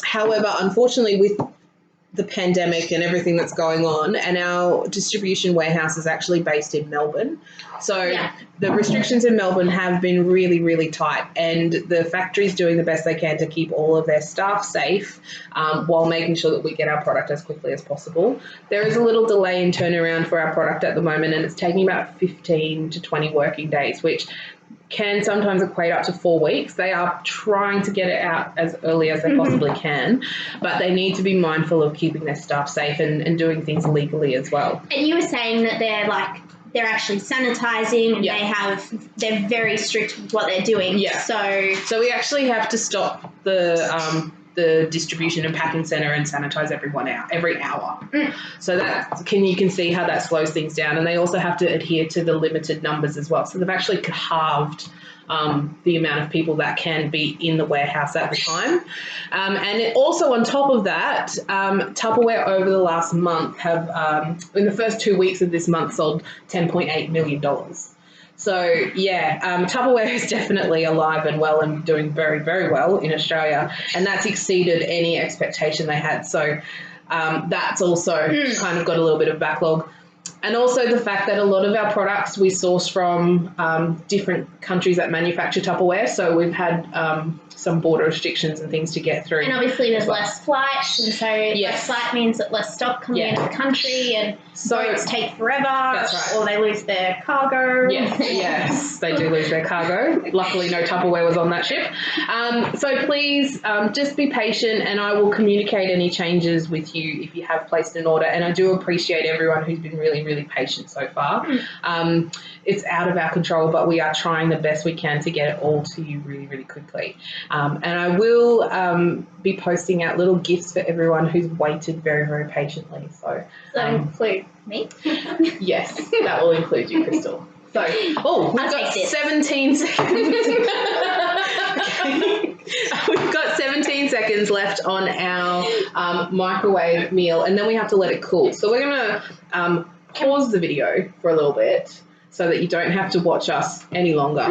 However, unfortunately, with the pandemic and everything that's going on, and our distribution warehouse is actually based in Melbourne. So the restrictions in Melbourne have been really, really tight, and the factory's doing the best they can to keep all of their staff safe while making sure that we get our product as quickly as possible. There is a little delay in turnaround for our product at the moment, and it's taking about 15 to 20 working days, which can sometimes equate up to 4 weeks. They are trying to get it out as early as they possibly can, but they need to be mindful of keeping their staff safe and doing things legally as well. And you were saying that they're actually sanitizing, and they're very strict with what they're doing. Yeah. So we actually have to stop the distribution and packing center and sanitize every hour. So you can see how that slows things down. And they also have to adhere to the limited numbers as well. So they've actually halved the amount of people that can be in the warehouse at the time. And also on top of that, Tupperware over the last month have, in the first 2 weeks of this month, sold $10.8 million. So, Tupperware is definitely alive and well and doing very, very well in Australia, and that's exceeded any expectation they had. So that's also kind of got a little bit of backlog. And also the fact that a lot of our products we source from different countries that manufacture Tupperware. So we've had some border restrictions and things to get through. And obviously there's less flights, and so less flight means that less stock coming into the country, and boats take forever, that's right. Or they lose their cargo. Yes, they do lose their cargo. Luckily no Tupperware was on that ship. So please just be patient, and I will communicate any changes with you if you have placed an order. And I do appreciate everyone who's been really, really patient so far. It's out of our control, but we are trying the best we can to get it all to you really, really quickly. And I will be posting out little gifts for everyone who's waited very, very patiently. So Does that include me? Yes, that will include you, Crystal. So, we've got 17 seconds. We've got 17 seconds left on our microwave meal, and then we have to let it cool. So we're going to pause the video for a little bit so that you don't have to watch us any longer.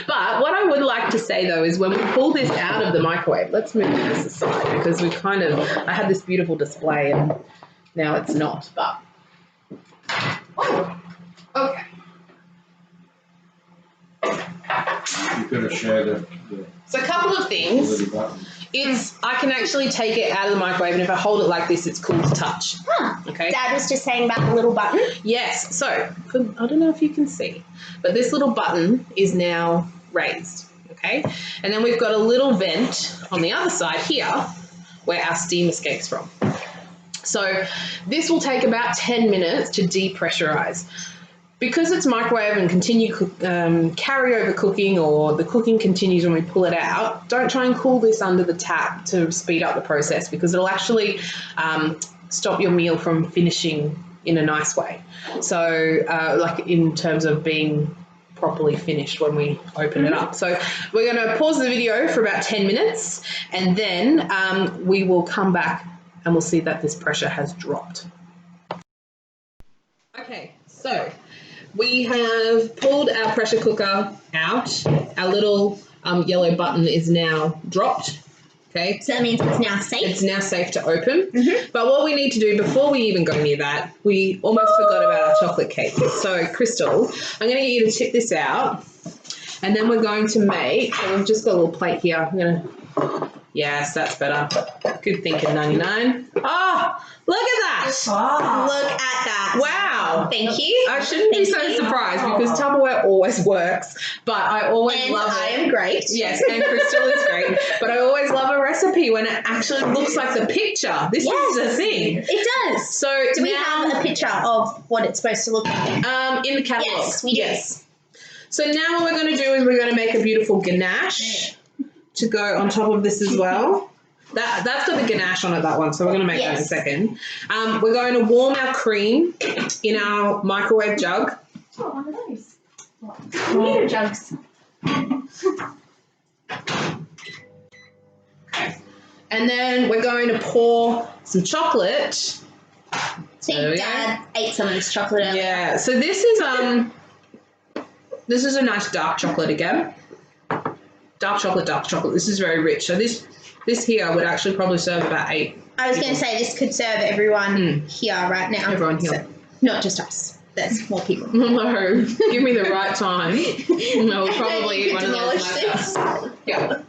But what I would like to say, though, is when we pull this out of the microwave, let's move this aside, because I had this beautiful display and now it's not, but okay. You're going to share the So a couple of things. little button. I can actually take it out of the microwave, and if I hold it like this, it's cool to touch. Okay. Dad was just saying about the little button. Yes. So I don't know if you can see, but this little button is now raised. Okay. And then we've got a little vent on the other side here where our steam escapes from. So this will take about 10 minutes to depressurize. Because it's microwave and carry over cooking, or the cooking continues when we pull it out, don't try and cool this under the tap to speed up the process, because it'll actually stop your meal from finishing in a nice way. So like in terms of being properly finished when we open it up. So we're going to pause the video for about 10 minutes, and then we will come back and we'll see that this pressure has dropped. Okay, so we have pulled our pressure cooker out. Our little yellow button is now dropped. Okay. So that means it's now safe. It's now safe to open. But what we need to do before we even go near that, we almost forgot about our chocolate cake. So, Crystal, I'm going to get you to tip this out, and then we're going to make, so we've just got a little plate here. I'm going to, yes, that's better. Good thinking, 99. Oh, look at that. Wow. Look at that. Wow. Thank you. I shouldn't be so surprised because Tupperware always works, but I always love it. I am great. Yes, and Crystal is great, but I always love a recipe when it actually looks like the picture. This is the thing. It does. So do we have a picture of what it's supposed to look like? In the catalogue. Yes, we do. Yes. So now what we're going to do is we're going to make a beautiful ganache to go on top of this as well. That's got the ganache on it, that one, so we're going to make that in a second. We're going to warm our cream in our microwave jug. Oh, one of those. Computer jugs. And then we're going to pour some chocolate. I think Dad ate some of this chocolate earlier. Yeah, so this is a nice dark chocolate again. Dark chocolate. This is very rich. So this here would actually probably serve about 8. I was going to say this could serve everyone here right now. Everyone here. So, not just us. There's more people. No, give me the right time. I'll probably eat one of those myself. Yeah.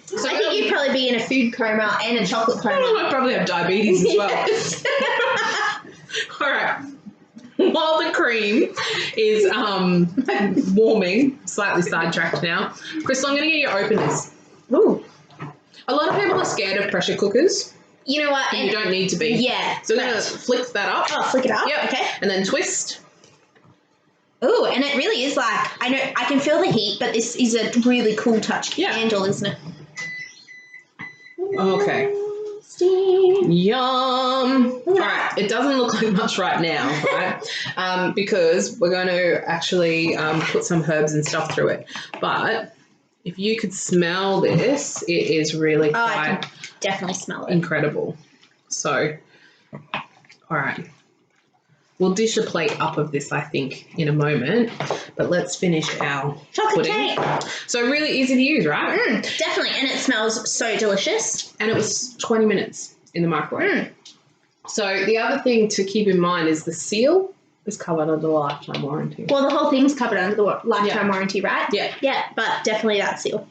So I think you'd probably be in a food coma and a chocolate coma. I probably have diabetes as well. Yes. All right. While the cream is warming, slightly sidetracked now, Crystal, I'm going to get you to open this. Ooh. A lot of people are scared of pressure cookers. You know what? And you don't need to be. Yeah. So we're going to flick that up. Oh, flick it up? Yep. Okay. And then twist. Ooh, and it really is like, I can feel the heat, but this is a really cool touch candle, isn't it? Okay. Yum. All right. It doesn't look like much right now, right? Because we're going to actually put some herbs and stuff through it. But if you could smell this, it is really I quite can definitely smell it. incredible. So, all right. We'll dish a plate up of this, I think, in a moment. But let's finish our Chocolate pudding. cake. So really easy to use, right? Definitely. And it smells so delicious. And it was 20 minutes in the microwave. So the other thing to keep in mind is the seal is covered under the lifetime warranty. Well, the whole thing's covered under the lifetime warranty, right? Yeah. Yeah, but definitely that seal.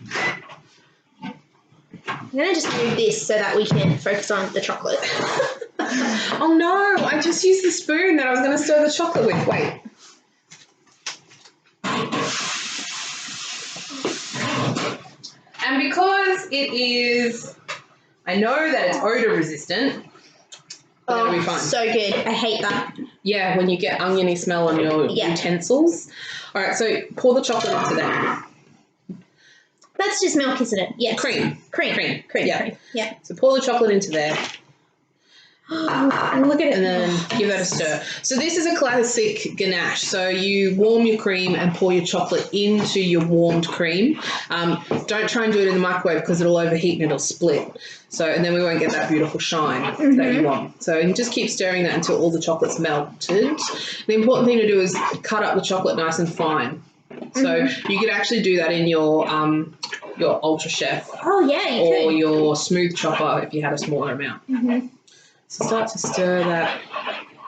I'm going to just move this so that we can focus on the chocolate. Oh no, I just used the spoon that I was going to stir the chocolate with. Wait. And because it is, I know that it's odor resistant, it'll be fine. So good. I hate that. Yeah, when you get oniony smell on your utensils. All right, so pour the chocolate into that. That's just milk, isn't it? Yes. Cream. Yeah. So pour the chocolate into there. And look at it. And then give that a stir. So this is a classic ganache. So you warm your cream and pour your chocolate into your warmed cream. Don't try and do it in the microwave because it'll overheat and it'll split. So, and then we won't get that beautiful shine that you want. So you just keep stirring that until all the chocolate's melted. The important thing to do is cut up the chocolate nice and fine. So you could actually do that in your Ultra Chef. Oh yeah, you could. Or your smooth chopper if you had a smaller amount. So start to stir that.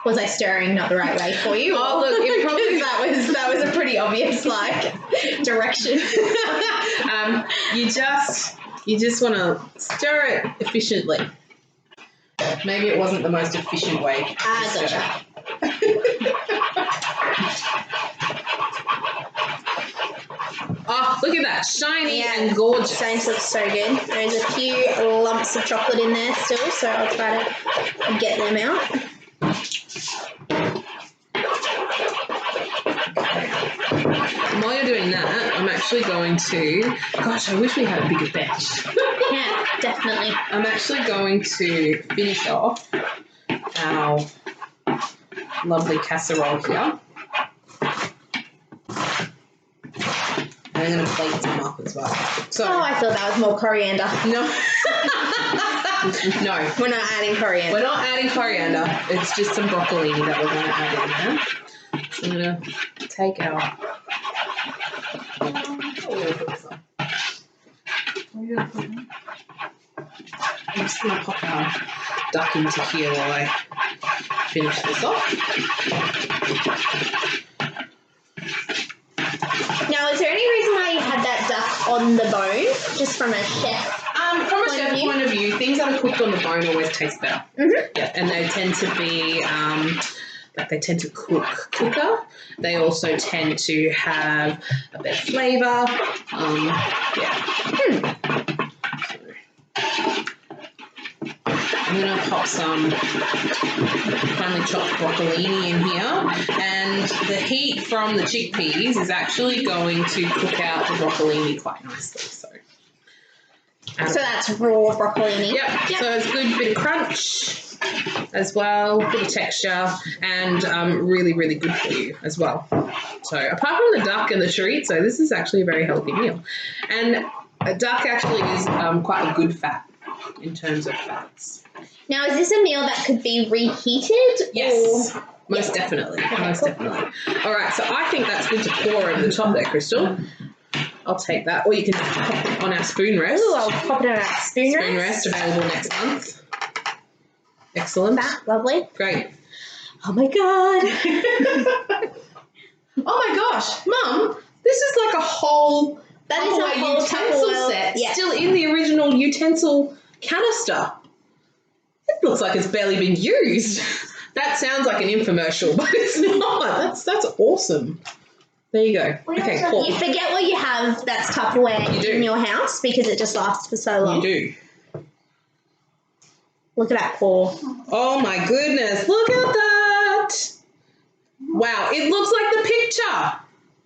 Was I stirring not the right way for you? Oh look, it probably that was a pretty obvious direction. You just want to stir it efficiently. Maybe it wasn't the most efficient way. Gotcha. Oh, look at that. Shiny and gorgeous. Shiny looks so good. There's a few lumps of chocolate in there still, so I'll try to get them out. And while you're doing that, I'm actually going to... Gosh, I wish we had a bigger bench. Yeah, definitely. I'm actually going to finish off our lovely casserole here. And I'm going to plate some up as well. So, I thought that was more coriander. No. No. We're not adding coriander. We're not adding coriander. It's just some broccolini that we're going to add in there. So I'm going to take our... I'm just going to pop our duck into here while I finish this off. Now, is there any reason why you had that duck on the bone, just from a chef? From a chef point of view, things that are cooked on the bone always taste better. Mm-hmm. Yeah, and they tend to be, they tend to cook quicker. They also tend to have a better flavour. I'm going to pop some finely chopped broccolini in here, and the heat from the chickpeas is actually going to cook out the broccolini quite nicely. So that's raw broccolini. Yep. So it's a good bit of crunch as well, bit of texture, and really, really good for you as well. So apart from the duck and the chorizo, this is actually a very healthy meal. And a duck actually is quite a good fat in terms of fats. Now, is this a meal that could be reheated? Yes, most definitely. Most definitely. All right, so I think that's good to pour over the top there, Crystal. I'll take that. Or you can just pop it on our spoon rest. Ooh, I'll pop it on our spoon rest. Spoon rest available next month. Excellent. Lovely. Great. Oh my God. Oh my gosh, Mum, this is like a whole whole utensil set still in the original utensil canister. It looks like it's barely been used. That sounds like an infomercial, but it's not. That's awesome. There you go. Okay, cool. You forget what you have that's Tupperware in your house because it just lasts for so long. You do. Look at that pour. Oh my goodness, look at that. Wow, it looks like the picture.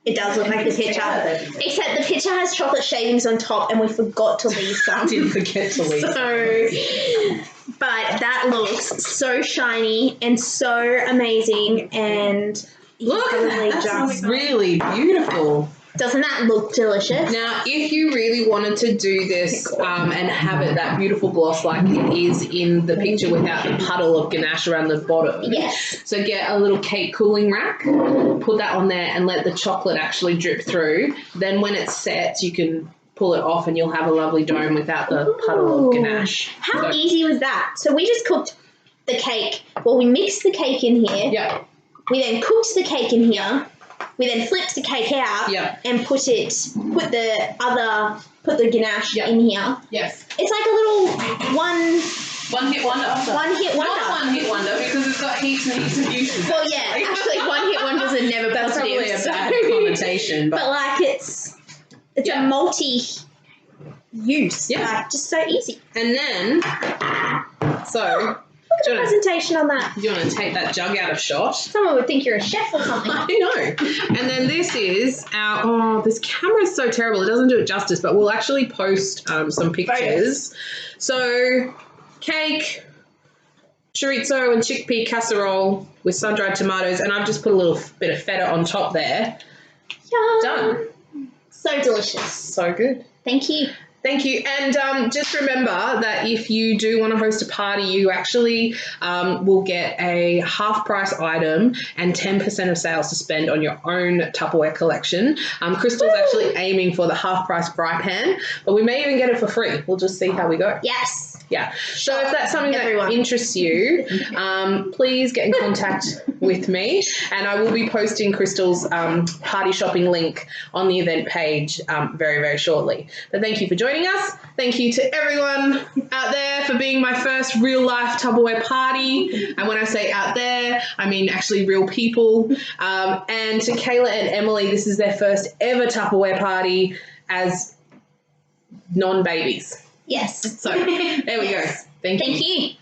It does look like the picture. Except the picture has chocolate shavings on top and we forgot to leave some. Didn't forget to leave But that looks so shiny and so amazing, and look, that's really beautiful. Doesn't that look delicious? Now, if you really wanted to do this and have it that beautiful gloss like it is in the picture without the puddle of ganache around the bottom, yes. So get a little cake cooling rack, put that on there and let the chocolate actually drip through. Then when it's set, you can pull it off and you'll have a lovely dome without the puddle of ganache. How easy was that? So we just cooked the cake. Well, we mixed the cake in here. Yeah. We then cooked the cake in here. We then flipped the cake out and put the ganache in here. Yes. It's like a little one hit wonder. One hit wonder. Not one hit wonder because it's got heaps and heaps of uses. Well, yeah, actually one hit wonders are never That's positive. probably a bad connotation. But like it's a multi-use. Yeah. Like just so easy. And then, look at the presentation on that. Do you want to take that jug out of shot? Someone would think you're a chef or something. I know. And then this is our, this camera is so terrible. It doesn't do it justice, but we'll actually post some pictures. So cake, chorizo and chickpea casserole with sun-dried tomatoes, and I've just put a little bit of feta on top there. Yum. Done. So delicious. So good. Thank you. Thank you. And just remember that if you do want to host a party, you actually will get a half-price item and 10% of sales to spend on your own Tupperware collection. Crystal's actually aiming for the half-price fry pan, but we may even get it for free. We'll just see how we go. Yes. Yeah. So if that's something that interests you, please get in contact with me, and I will be posting Crystal's party shopping link on the event page very, very shortly. But thank you for joining us. Thank you to everyone out there for being my first real-life Tupperware party. And when I say out there, I mean actually real people. And to Kayla and Emily, this is their first ever Tupperware party as non-babies. Yes. So there we go. Thank you. Thank you.